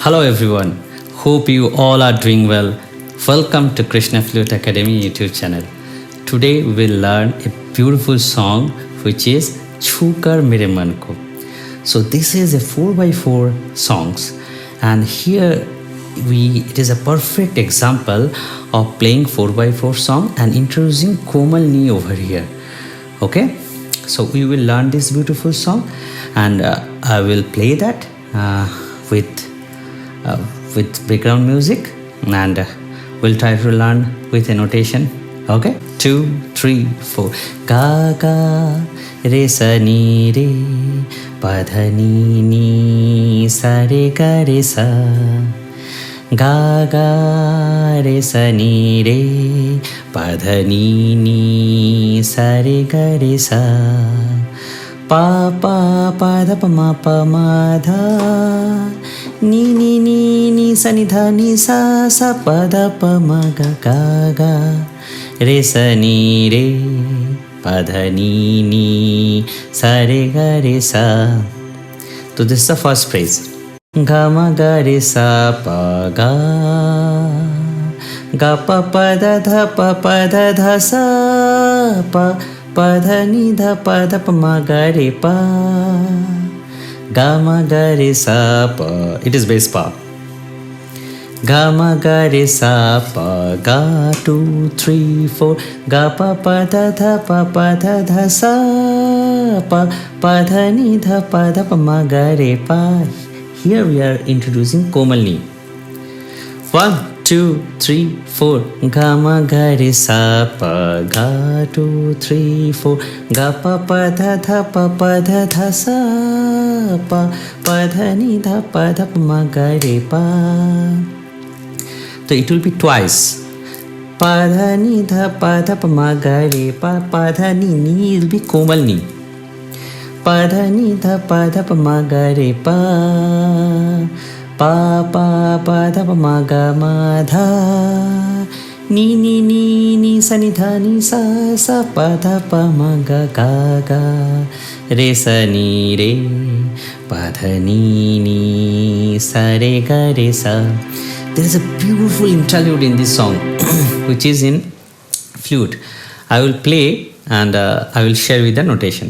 Hello everyone, hope you all are doing well. Welcome to Krishna Flute Academy YouTube channel. Today we will learn a beautiful song which is Chookar Mere Man Ko. So this is a 4x4 songs, and here it is a perfect example of playing 4x4 song and introducing Komal Ni over here. Okay, so we will learn this beautiful song, and I will play that with background music, and we'll try to learn with a notation. Okay, 2, 3, 4. Ga ga re sa ni re pa dha ni ni sa re ga re sa. Ga ga re sa ni re pa dha ni ni sa re ga re sa. Pa pa pa dha pa ma dha ni ni ni ni sa ni dha ni sa sa pa dha pa ma ga ga re sa ni re pa dha ni ni sa re ga re sa. So this is the first phrase. Ga ma ga re sa pa ga pa pa da dha sa pa dha ni dha pa dha pa ma ga re pa. Ga ma ga re sa pa, it is bass pa. Ga ma ga re sa pa ga 2, 3, 4. Ga pa pa da dha sa pa dha ni dha pa dha pa ma ga re pa. Here we are introducing Komal Ni. 1, 2, 3, 4. Ga ma ga re sa pa ga 2, 3, 4. Ga pa pa da dha sa pa dha ni dha pa dha pa ma ga re pa. So it will be twice. Pa dha ni dha pa dha pa ma ga re pa. Pa dha ni will be Komal Ni. Pa dha ni dha pa dha pa ma ga re pa. Pa dha pa ma ga ma dha. Ni ni sa ni dha ni sa pa dha pa ma ga ga. Re sa ni re pa dha ni sa re ga re sa. There is a beautiful interlude in this song which is in flute. I will play and I will share with the notation.